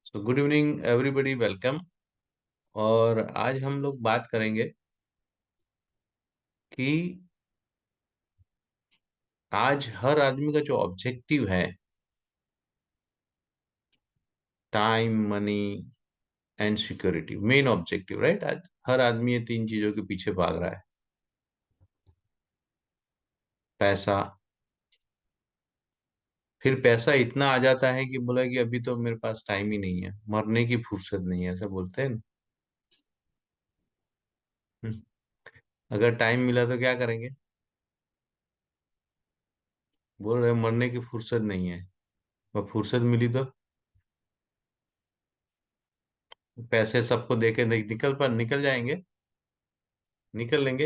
So good evening everybody, welcome. और आज हम लोग बात करेंगे कि आज हर आदमी का जो ऑब्जेक्टिव है, time, money and security, main objective, right. आज हर आदमी ये तीन चीजों के पीछे भाग रहा है। पैसा। फिर पैसा इतना आ जाता है कि बोला कि अभी तो मेरे पास टाइम ही नहीं है, मरने की फुर्सत नहीं है, ऐसा बोलते हैं ना। हम्म। अगर टाइम मिला तो क्या करेंगे? बोल रहे मरने की फुर्सत नहीं है, और फुर्सत मिली तो पैसे सबको देके निकल जाएंगे, निकल लेंगे।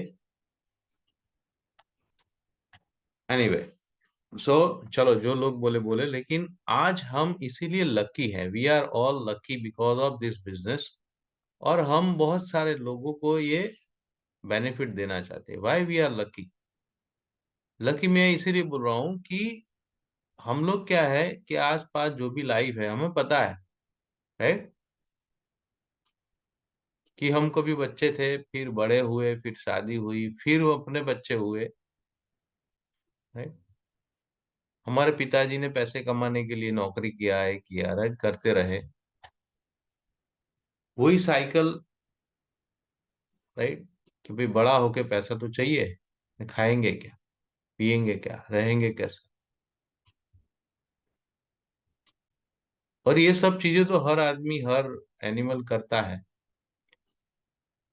एनीवे, सो चलो, जो लोग बोले बोले, लेकिन आज हम इसीलिए लकी हैं, we are all lucky because of this business. और हम बहुत सारे लोगों को ये बेनिफिट देना चाहते हैं। Why we are lucky? Lucky मैं इसीलिए बोल रहा हूँ कि हम लोग क्या है कि आसपास जो भी लाइफ है हमें पता है, राइट। कि हम कभी बच्चे थे, फिर बड़े हुए, फिर शादी हुई, फिर वो अपने बच्चे हुए, राइट। हमारे पिताजी ने पैसे कमाने के लिए नौकरी किया, राइट, करते रहे। वही साइकिल, राइट। कि भाई बड़ा होके पैसा तो चाहिए, खाएंगे क्या, पिएंगे क्या, रहेंगे कैसे। और ये सब चीजें तो हर आदमी, हर एनिमल करता है।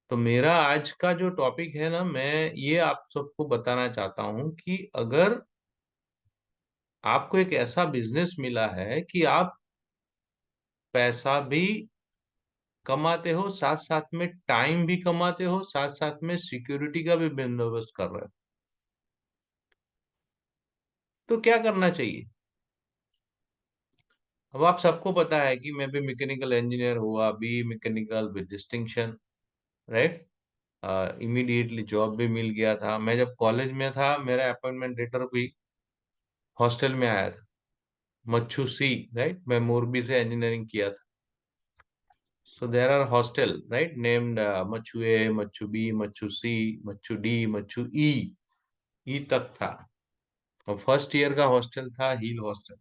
तो मेरा आज का जो टॉपिक है ना, मैं ये आप सबको बताना चाहता हूं कि अगर आपको एक ऐसा बिजनेस मिला है कि आप पैसा भी कमाते हो, साथ साथ में टाइम भी कमाते हो, साथ साथ में सिक्योरिटी का भी बंदोबस्त कर रहे हो, तो क्या करना चाहिए? अब आप सबको पता है कि मैं भी मैकेनिकल इंजीनियर हुआ, B mechanical with distinction, right. Immediately job भी मिल गया था। मैं जब कॉलेज में था, मेरा अपॉइंटमेंट लेटर भी हॉस्टल में आया था, मच्छू सी, राइट। मैं मोरबी से इंजीनियरिंग किया था। So there are hostel, right, named Machhu A, Machhu B, Machhu C, Machhu D, Machhu E. E तक था। और फर्स्ट ईयर का हॉस्टल था हिल हॉस्टल।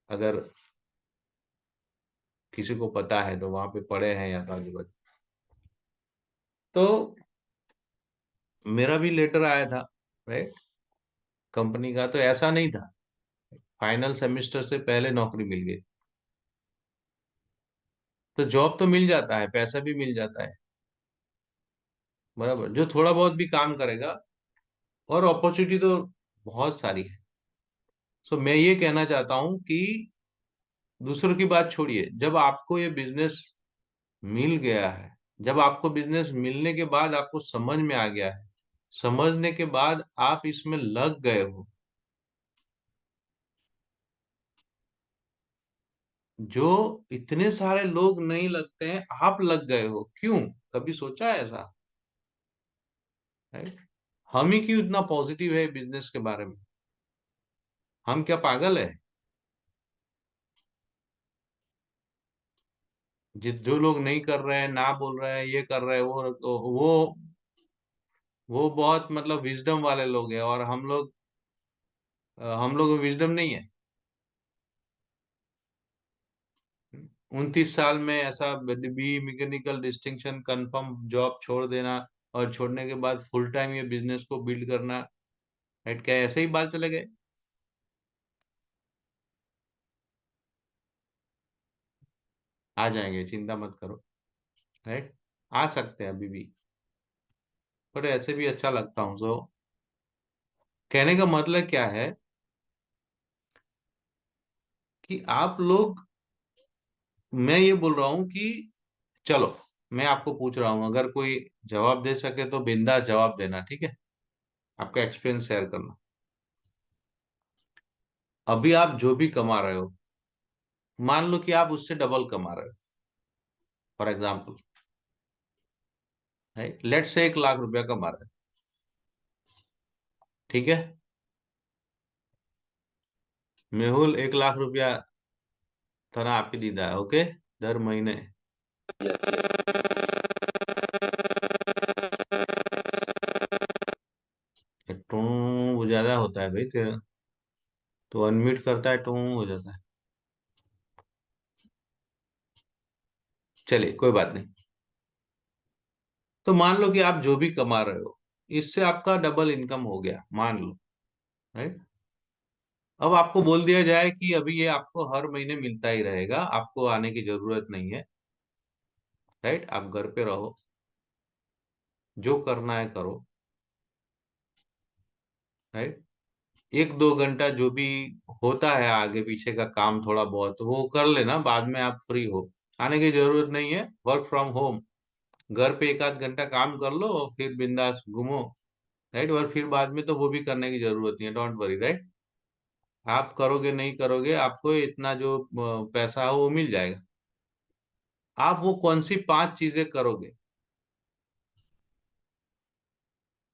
अगर किसी को पता है तो वहां पे पढ़े हैं या तो आगे बढ़े। तो मेरा भी लेटर आया था, राइट, कंपनी का। तो ऐसा नहीं था, फाइनल सेमेस्टर से पहले नौकरी मिल गई। तो जॉब तो मिल जाता है, पैसा भी मिल जाता है, बराबर, जो थोड़ा बहुत भी काम करेगा। और अपॉर्चुनिटी तो बहुत सारी है। सो मैं ये कहना चाहता हूं कि दूसरों की बात छोड़िए, जब आपको ये बिजनेस मिल गया है, जब आपको बिजनेस मिलने के बाद आपको समझ में आ गया है, समझने के बाद आप इसमें लग गए हो, जो इतने सारे लोग नहीं लगते हैं, आप लग गए हो, क्यों? कभी सोचा है ऐसा? है? हम ही क्यों इतना पॉजिटिव है बिजनेस के बारे में? हम क्या पागल है? जो लोग नहीं कर रहे हैं, ना बोल रहे हैं, ये कर रहे हैं, वो बहुत मतलब विजडम वाले लोग हैं, और हम लोग में विजडम नहीं है। 29 साल में ऐसा B mechanical distinction, confirm job छोड़ देना, और छोड़ने के बाद फुल टाइम ये बिजनेस को बिल्ड करना, राइट। क्या ऐसे ही बात चले गए? आ जाएंगे, चिंता मत करो, राइट। आ सकते हैं अभी भी। पर ऐसे भी अच्छा लगता हूँ। सो कहने का मतलब क्या है कि आप लोग, मैं ये बोल रहा हूँ कि चलो, मैं आपको पूछ रहा हूँ, अगर कोई जवाब दे सके तो बिंदास जवाब देना, ठीक है। आपका एक्सपीरियंस शेयर करना। अभी आप जो भी कमा रहे हो, मान लो कि आप उससे डबल कमा रहे हो, फॉर एग्जाम्पल, राइट। लेट से 1 लाख रुपया कमा रहे हो, ठीक है। मेहुल, 1 लाख रुपया थाना आपकी दीदा है, ओके। दर महीने। टू ज्यादा होता है भाई तेरा, तो अनम्यूट करता है टू हो जाता है। चलिए कोई बात नहीं। तो मान लो कि आप जो भी कमा रहे हो, इससे आपका डबल इनकम हो गया, मान लो, राइट। अब आपको बोल दिया जाए कि अभी ये आपको हर महीने मिलता ही रहेगा, आपको आने की जरूरत नहीं है, राइट। आप घर पे रहो, जो करना है करो, राइट। एक दो घंटा जो भी होता है आगे पीछे का काम थोड़ा बहुत वो कर लेना, बाद में आप फ्री हो, आने की जरूरत नहीं है। वर्क फ्रॉम होम, घर पे एक आध घंटा काम कर लो, फिर बिंदास घूमो, राइट। और फिर बाद में तो वो भी करने की जरूरत नहीं है, डोंट वरी, राइट। आप करोगे नहीं करोगे, आपको इतना जो पैसा है वो मिल जाएगा। आप वो कौन सी पांच चीजें करोगे?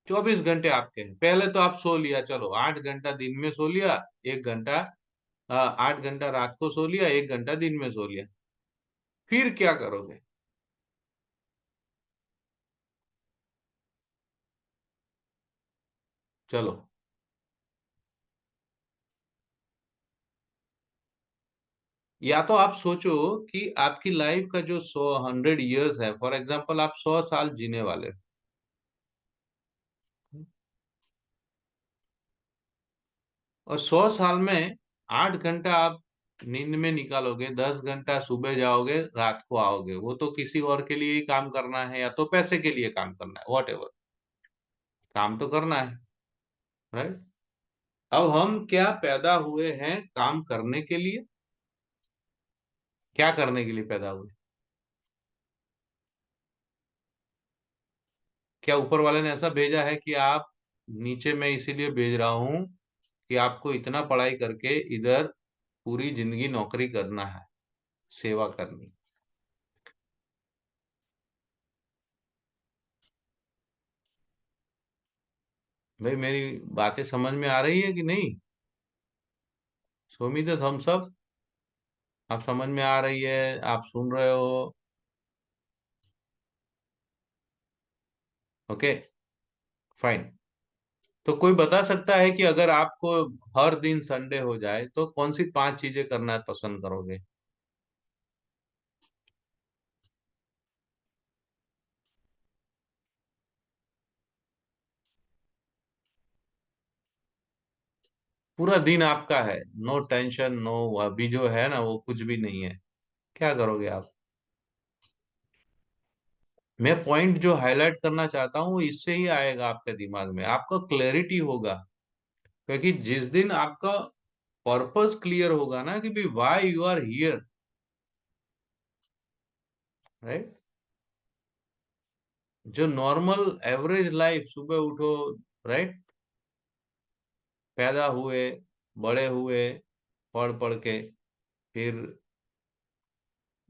24 घंटे आपके हैं। पहले तो आप सो लिया, चलो 8 घंटा दिन में सो लिया, 1 घंटा, 8 घंटा रात को सो लिया, 1 घंटा दिन में सो लिया, फिर क्या करोगे? चलो, या तो आप सोचो कि आपकी लाइफ का जो 100 100 ईयर्स है, फॉर एग्जाम्पल आप 100 साल जीने वाले हो, और 100 साल में 8 घंटा आप नींद में निकालोगे, 10 घंटा सुबह जाओगे, रात को आओगे, वो तो किसी और के लिए ही काम करना है या तो पैसे के लिए काम करना है, वॉट एवर, काम तो करना है, राइट। अब हम क्या पैदा हुए हैं काम करने के लिए? क्या करने के लिए पैदा हुए? क्या ऊपर वाले ने ऐसा भेजा है कि आप नीचे, मैं इसीलिए भेज रहा हूं कि आपको इतना पढ़ाई करके इधर पूरी जिंदगी नौकरी करना है, सेवा करनी? भाई मेरी बातें समझ में आ रही है कि नहीं? Show me the thumbs up. आप समझ में आ रही है, आप सुन रहे हो? Okay, fine. तो कोई बता सकता है कि अगर आपको हर दिन संडे हो जाए तो कौन सी पांच चीजें करना पसंद करोगे? पूरा दिन आपका है, नो टेंशन, नो, अभी जो है ना वो कुछ भी नहीं है, क्या करोगे आप? मैं पॉइंट जो हाईलाइट करना चाहता हूँ वो इससे ही आएगा आपके दिमाग में, आपका क्लैरिटी होगा। क्योंकि जिस दिन आपका पर्पस क्लियर होगा ना कि भाई why you are here, right. जो नॉर्मल एवरेज लाइफ, सुबह उठो, राइट, पैदा हुए, बड़े हुए, पढ़ पढ़ के, फिर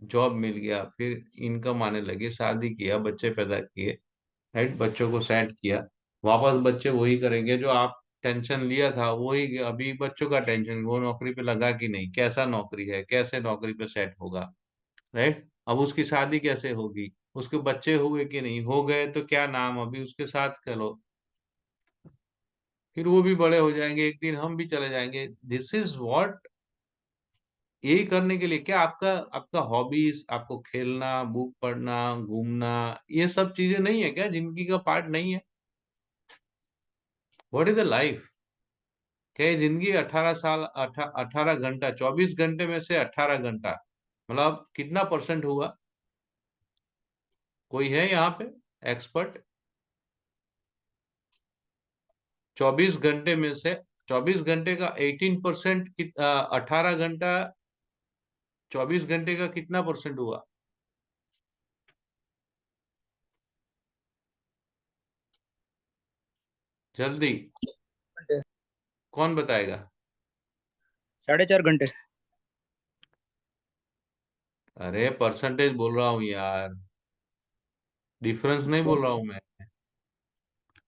जॉब मिल गया, फिर इनकम आने लगी, शादी किया, बच्चे पैदा किए, राइट, बच्चों को सेट किया, वापस बच्चे वही करेंगे जो आप टेंशन लिया था वही, अभी बच्चों का टेंशन, वो नौकरी पे लगा कि नहीं, कैसा नौकरी है, कैसे नौकरी पे सेट होगा, राइट। अब उसकी शादी कैसे होगी, उसके बच्चे हुए कि नहीं, हो गए तो क्या नाम अभी उसके साथ करो, फिर वो भी बड़े हो जाएंगे, एक दिन हम भी चले जाएंगे, दिस इज व्हाट। यही करने के लिए क्या आपका, आपका हॉबीज, आपको खेलना, बुक पढ़ना, घूमना, ये सब चीजें नहीं है क्या, जिंदगी का पार्ट नहीं है? What is the life? क्या ये जिंदगी 18 साल, 18 घंटा, 24 घंटे में से 18 घंटा, मतलब कितना परसेंट हुआ? कोई है यहाँ पे एक्सपर्ट? 24 घंटे में से, 24 घंटे का 18%, 18 घंटा, 24 घंटे का कितना परसेंट हुआ? जल्दी, घंटे। कौन बताएगा? 4.5 घंटे। अरे परसेंटेज बोल रहा हूँ यार, डिफरेंस नहीं बोल रहा हूँ मैं।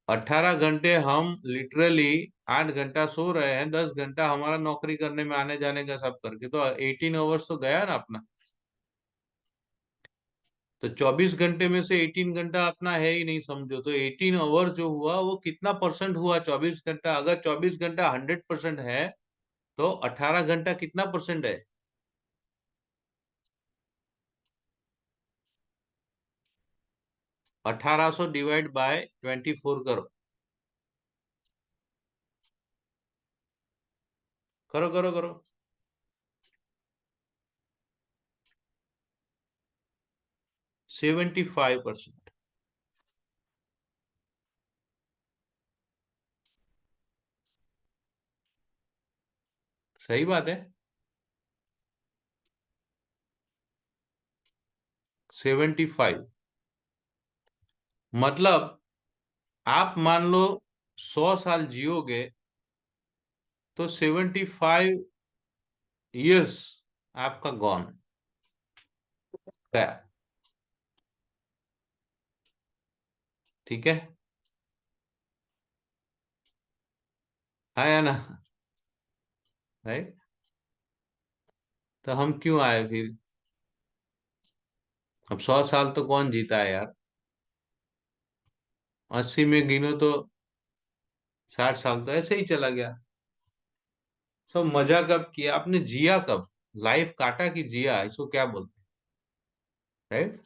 18 घंटे हम लिटरली, 8 घंटा सो रहे हैं, 10 घंटा हमारा नौकरी करने में आने जाने का सब करके, तो 18 आवर्स तो गया ना अपना। तो 24 घंटे में से 18 घंटा अपना है ही नहीं, समझो। तो 18 आवर्स जो हुआ वो कितना परसेंट हुआ? 24 घंटा। अगर 24 घंटा 100% है तो 18 घंटा कितना परसेंट है? 1800 डिवाइड बाय 24 करो। करो करो करो। 75%। सही बात है। 75। मतलब आप मान लो 100 साल जियोगे तो 75 ईयर्स आपका गॉन गया। ठीक है। है या ना? राइट। तो हम क्यों आए फिर? अब 100 साल तो कौन जीता है यार? 80 में गिनो तो 60 साल तो ऐसे ही चला गया। सब मजा कब किया आपने, जिया कब? लाइफ काटा कि जिया, इसको क्या बोलते हैं? राइट।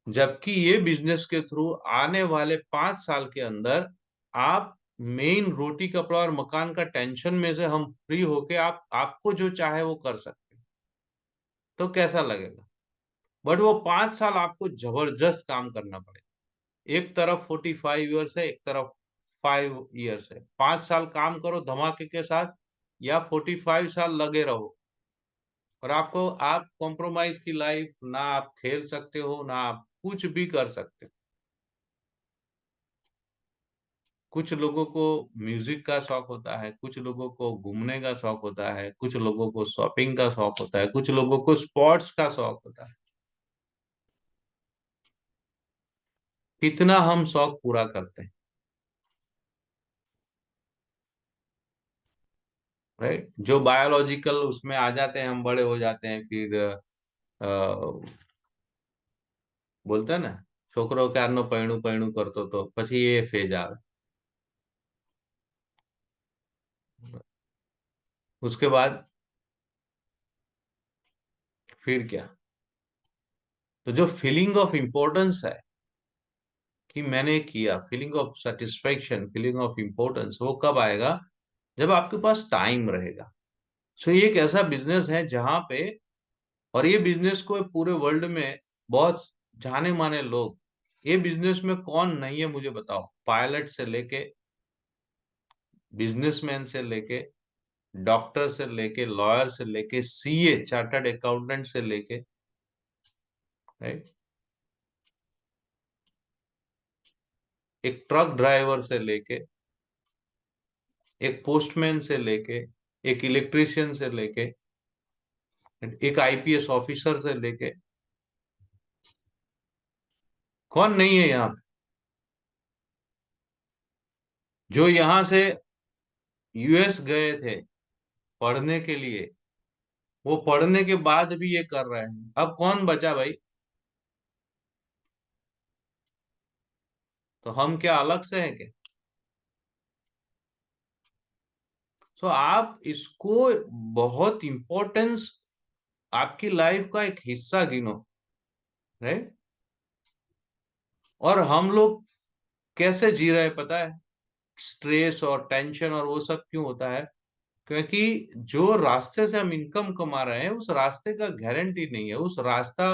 जबकि ये बिजनेस के थ्रू आने वाले 5 साल के अंदर आप मेन रोटी कपड़ा और मकान का टेंशन में से हम फ्री होके आप आपको जो चाहे वो कर सकते हैं। तो कैसा लगेगा? बट वो 5 साल आपको जबरदस्त काम करना पड़ेगा। एक तरफ 45 ईयर्स है, एक तरफ 5 ईयर्स है। 5 साल काम करो धमाके के साथ, या 45 साल लगे रहो। और आपको आप कॉम्प्रोमाइज की लाइफ ना, आप खेल सकते हो ना आप कुछ भी कर सकते हो। कुछ लोगों को म्यूजिक का शौक होता है, कुछ लोगों को घूमने का शौक होता है, कुछ लोगों को शॉपिंग का शौक होता है, कुछ लोगों को स्पोर्ट्स का शौक होता है। कितना हम शौक पूरा करते हैं? राइट। जो बायोलॉजिकल उसमें आ जाते हैं, हम बड़े हो जाते हैं फिर बोलते हैं ना, छोकरो क्यारनो पૈणु पैणु करतो तो પછી ये फेज આવે। उसके बाद फिर क्या? तो जो फीलिंग ऑफ इम्पोर्टेंस है कि मैंने किया, feeling of satisfaction, feeling of importance, वो कब आएगा? जब आपके पास टाइम रहेगा। सो ये एक ऐसा बिजनेस है जहां पे, और ये बिजनेस को पूरे वर्ल्ड में बहुत जाने माने लोग, ये बिजनेस में कौन नहीं है मुझे बताओ। पायलट से लेके, बिजनेसमैन से लेके, डॉक्टर से लेके, लॉयर से लेके, सीए चार्टर्ड अकाउंटेंट से लेके, राइट, एक ट्रक ड्राइवर से लेके, एक पोस्टमैन से लेके, एक इलेक्ट्रिशियन से लेके, एक आईपीएस ऑफिसर से लेके, कौन नहीं है यहाँ पे? जो यहाँ से यूएस गए थे पढ़ने के लिए, वो पढ़ने के बाद भी ये कर रहे हैं। अब कौन बचा भाई? तो हम क्या अलग से हैं क्या? तो आप इसको बहुत इंपॉर्टेंस, आपकी लाइफ का एक हिस्सा गिनो। राइट। और हम लोग कैसे जी रहे हैं पता है? स्ट्रेस और टेंशन और वो सब क्यों होता है? क्योंकि जो रास्ते से हम इनकम कमा रहे हैं उस रास्ते का गारंटी नहीं है। उस रास्ता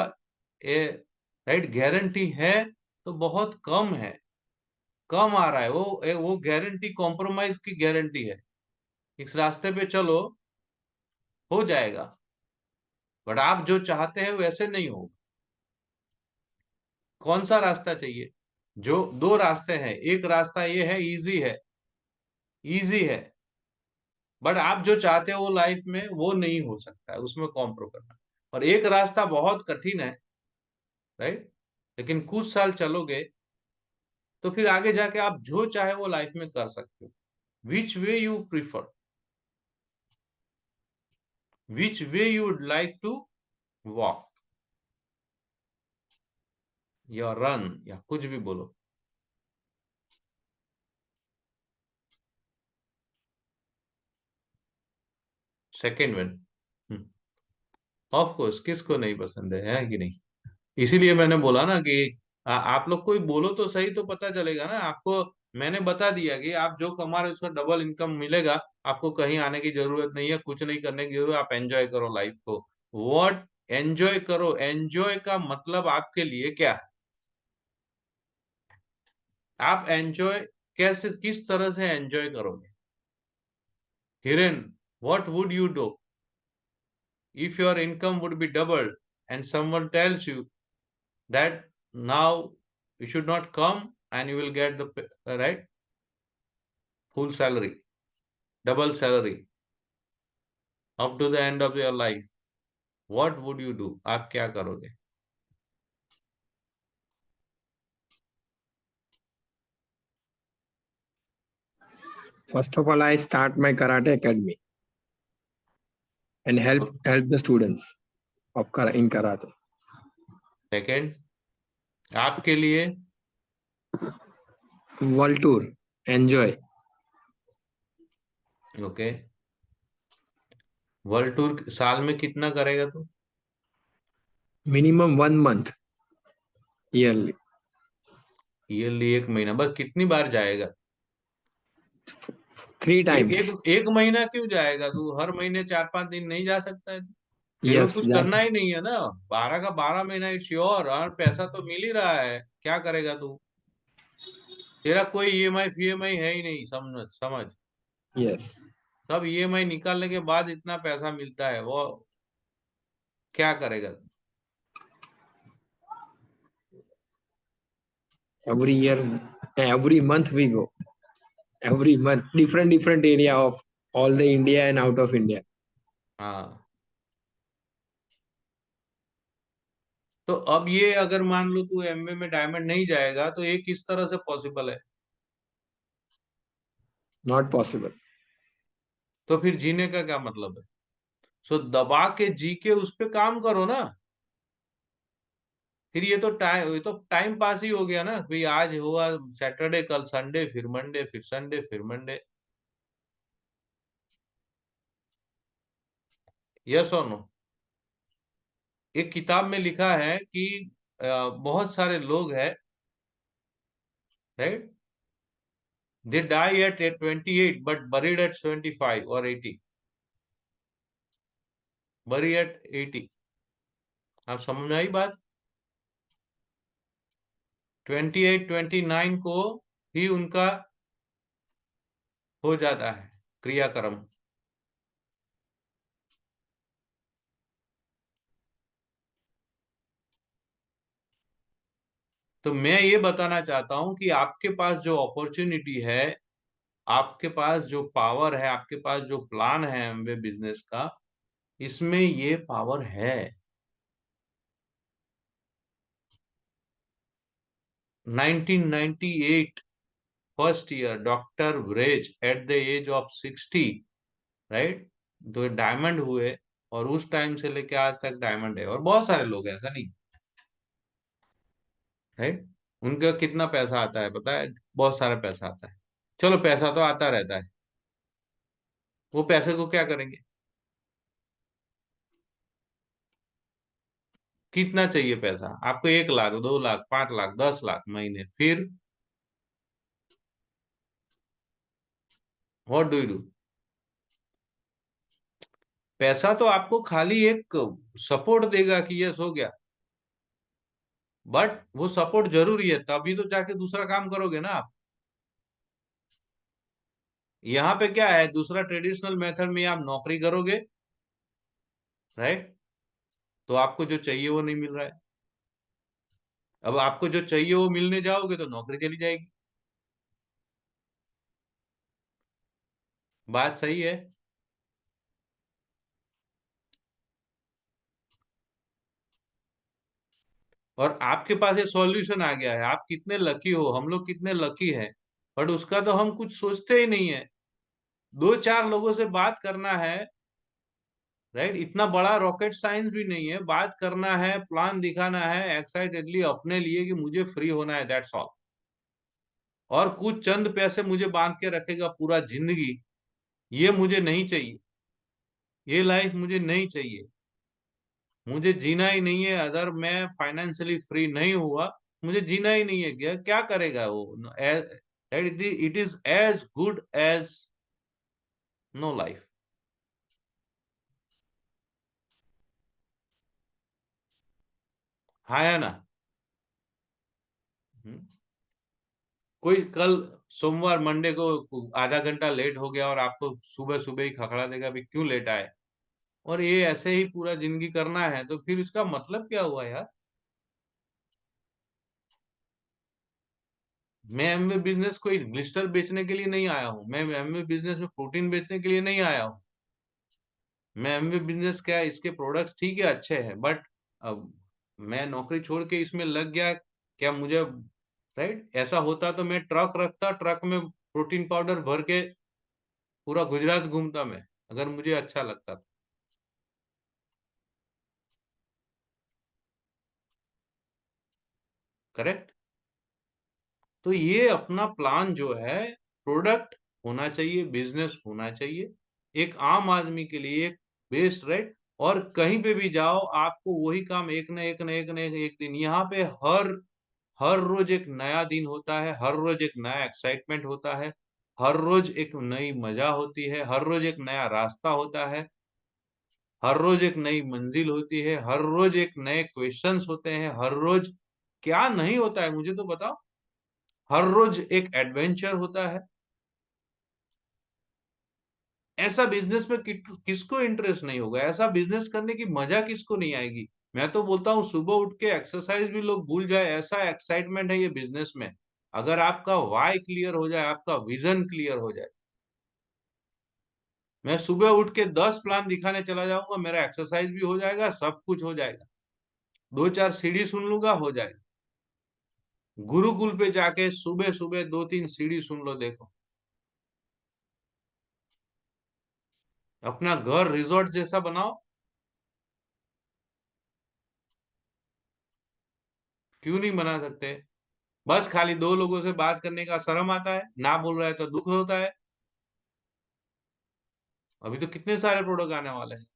ए राइट, गारंटी है तो बहुत कम है, कम आ रहा है। वो गारंटी कॉम्प्रोमाइज की गारंटी है। इस रास्ते पे चलो, हो जाएगा। बट आप जो चाहते हैं वैसे नहीं हो। कौन सा रास्ता चाहिए? जो दो रास्ते हैं, एक रास्ता ये है, इजी है, इजी है। बट आप जो चाहते हो वो लाइफ में वो नहीं हो सकता है, उसमें कॉम्प्रो करना। और एक रास्ता बहुत कठिन है, राइट, लेकिन कुछ साल चलोगे तो फिर आगे जाके आप जो चाहे वो लाइफ में कर सकते हो। Which way you prefer, which way you would like to walk. या रन या कुछ भी बोलो। Second one. ऑफ कोर्स, किसको नहीं पसंद है कि नहीं। इसीलिए मैंने बोला ना कि आप लोग कोई बोलो तो सही, तो पता चलेगा ना आपको। मैंने बता दिया कि आप जो कमा रहे हो उसका डबल इनकम मिलेगा। आपको कहीं आने की जरूरत नहीं है, कुछ नहीं करने की जरूरत, आप एंजॉय करो लाइफ को। व्हाट? एंजॉय करो। एंजॉय का मतलब आपके लिए क्या है? आप एंजॉय कैसे, किस तरह से एंजॉय करोगे? Hiren, what would you do if your income would be doubled and someone tells you that now you should not come and you will get the right full salary, double salary up to the end of your life, what would you do? आप क्या करोगे? First of all, I start my karate academy and help the students of in karate. Second, आपके लिए? World tour, enjoy. Okay. World tour साल में कितना करेगा तू? Minimum 1 month yearly, ईयरली 1 महीना? बस कितनी बार जाएगा? 3 times. एक महीना क्यों जाएगा तू? हर महीने 4-5 दिन नहीं जा सकता है? तेरे को Yes, कुछ that करना ही नहीं है ना। 12 का 12 महीना इट्स योर, और पैसा तो मिल ही रहा है, क्या करेगा तू? तेरा कोई ईएमआई फीएमआई है ही नहीं, समझ समझ। yes. तब ईएमआई निकालने के बाद इतना पैसा मिलता है, वो क्या करेगा तू? Every year, every month we go. Every month, different area of all the India and out of India. हाँ। तो अब ये अगर मान लो तू एमवे में डायमंड नहीं जाएगा तो ये किस तरह से पॉसिबल है? Not possible. तो फिर जीने का क्या मतलब है? सो दबा के जी के उस पे काम करो ना। फिर ये तो टाइम पास ही हो गया ना भाई। आज हुआ सैटरडे, कल संडे, फिर मंडे, फिर संडे, फिर मंडे। यस और नो? एक किताब में लिखा है कि बहुत सारे लोग हैं, right, they die at 28 but buried at 75 और 80। बरी एट 80। आप समझ में आई बात? 28 29 को ही उनका हो जाता है क्रियाक्रम। तो मैं ये बताना चाहता हूं कि आपके पास जो अपॉर्चुनिटी है, आपके पास जो पावर है, आपके पास जो प्लान है एमवे बिजनेस का, इसमें ये पावर है। 1998 फर्स्ट ईयर डॉक्टर व्रेज at the age of 60, right, तो डायमंड हुए। और उस टाइम से लेके आज तक डायमंड है। और बहुत सारे लोग हैं, ऐसा नहीं, राइट। उनका कितना पैसा आता है पता है? बहुत सारा पैसा आता है। चलो, पैसा तो आता रहता है, वो पैसे को क्या करेंगे? कितना चाहिए पैसा आपको? 1 लाख, 2 लाख, 5 लाख, 10 लाख महीने? फिर व्हाट डू यू डू? पैसा तो आपको खाली एक सपोर्ट देगा कि यस हो गया, बट वो सपोर्ट जरूरी है, तभी तो जाके दूसरा काम करोगे ना आप। यहाँ पे क्या है, दूसरा ट्रेडिशनल मेथड में आप नौकरी करोगे, राइट, तो आपको जो चाहिए वो नहीं मिल रहा है। अब आपको जो चाहिए वो मिलने जाओगे तो नौकरी चली जाएगी। बात सही है। और आपके पास ये सॉल्यूशन आ गया है, आप कितने लकी हो, हम लोग कितने लकी हैं। बट उसका तो हम कुछ सोचते ही नहीं है। 2-4 लोगों से बात करना है, राइट? इतना बड़ा रॉकेट साइंस भी नहीं है, बात करना है, प्लान दिखाना है एक्साइटेडली अपने लिए कि मुझे फ्री होना है, दैट्स ऑल। और कुछ चंद पैसे मुझे बांध के रखेगा पूरा जिंदगी, ये मुझे नहीं चाहिए, ये लाइफ मुझे नहीं चाहिए। मुझे जीना ही नहीं है, अगर मैं फाइनेंशियली फ्री नहीं हुआ, मुझे जीना ही नहीं है। क्या क्या करेगा वो? It is as good as no life. हाँ या ना? हम्म। कोई कल सोमवार मंडे को आधा घंटा लेट हो गया और आपको सुबह सुबह ही खखड़ा देगा भी क्यों लेट आए, और ये ऐसे ही पूरा जिंदगी करना है, तो फिर इसका मतलब क्या हुआ यार? मैं एमवे बिजनेस कोई ग्लिस्टर बेचने के लिए नहीं आया हूँ, मैं एमवे बिजनेस में प्रोटीन बेचने के लिए नहीं आया हूँ। मैं एमवे बिजनेस, क्या इसके प्रोडक्ट्स ठीक है, अच्छे हैं, बट अब मैं नौकरी छोड़ के इसमें लग गया, क्या मुझे, राइट? ऐसा होता तो मैं ट्रक रखता, ट्रक में प्रोटीन पाउडर भर के पूरा गुजरात घूमता मैं, अगर मुझे अच्छा लगता तो। करेक्ट? तो ये अपना प्लान जो है, प्रोडक्ट होना चाहिए, बिजनेस होना चाहिए, एक आम आदमी के लिए एक बेस्ट, राइट? और कहीं पे भी जाओ आपको वही काम एक न एक न एक न एक दिन, यहाँ पे हर हर रोज एक नया दिन होता है, हर रोज एक नया एक्साइटमेंट होता है, हर रोज एक नई मजा होती है, हर रोज एक नया रास्ता होता है, हर रोज एक नई मंजिल होती है, हर रोज एक नए क्वेश्चंस होते हैं, हर रोज क्या नहीं होता है मुझे तो बताओ। हर रोज एक एडवेंचर होता है। ऐसा बिजनेस में किसको इंटरेस्ट नहीं होगा? ऐसा बिजनेस करने की मजा किसको नहीं आएगी? मैं तो बोलता हूँ सुबह उठ के एक्सरसाइज भी लोग भूल जाए, ऐसा एक्साइटमेंट है ये बिजनेस में। अगर आपका वाई क्लियर हो जाए, आपका विजन क्लियर हो जाए, मैं सुबह उठ के 10 प्लान दिखाने चला जाऊंगा, मेरा एक्सरसाइज भी हो जाएगा, सब कुछ हो जाएगा, दो चार सीढ़ी सुन लूंगा, हो जाएगा। गुरुकुल पे जाके सुबह सुबह दो तीन सीढ़ी सुन लो, देखो अपना घर रिजॉर्ट जैसा बनाओ। क्यों नहीं बना सकते? बस खाली दो लोगों से बात करने का शर्म आता है, ना बोल रहा है तो दुख होता है। अभी तो कितने सारे प्रोडक्ट आने वाले हैं।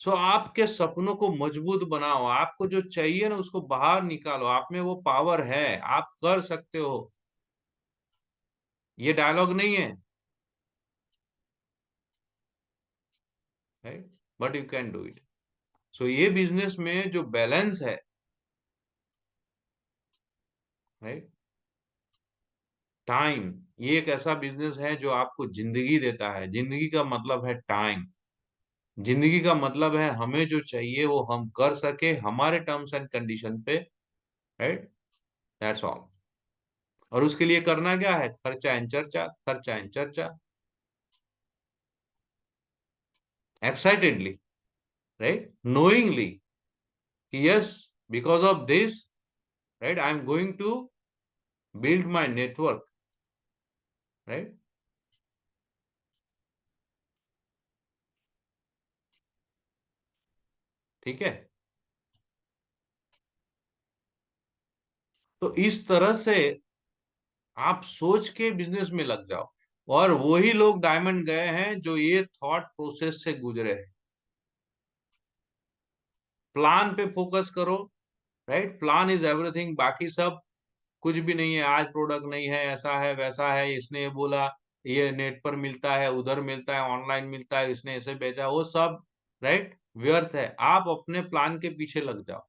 सो आपके सपनों को मजबूत बनाओ, आपको जो चाहिए ना उसको बाहर निकालो, आप में वो पावर है, आप कर सकते हो। ये डायलॉग नहीं है, right? But you can do it. So ये बिजनेस में जो बैलेंस है, राइट? टाइम, ये एक ऐसा बिजनेस है जो आपको जिंदगी देता है। जिंदगी का मतलब है टाइम। जिंदगी का मतलब है हमें जो चाहिए वो हम कर सके हमारे टर्म्स एंड कंडीशन पे, राइट? That's all. और उसके लिए करना क्या है? खर्चा एंड चर्चा, खर्चा एंड चर्चा, एक्साइटेडली, राइट? नोइंगली कि yes, because of this, right, I am going to build my network, right? ठीक है? तो इस तरह से आप सोच के बिजनेस में लग जाओ। और वही लोग डायमंड गए हैं जो ये थॉट प्रोसेस से गुजरे हैं। प्लान पे फोकस करो, राइट? प्लान इज एवरीथिंग, बाकी सब कुछ भी नहीं है। आज प्रोडक्ट नहीं है, ऐसा है वैसा है, इसने ये बोला, ये नेट पर मिलता है, उधर मिलता है, ऑनलाइन मिलता है, इसने इसे बेचा, वो सब, राइट, व्यर्थ है। आप अपने प्लान के पीछे लग जाओ।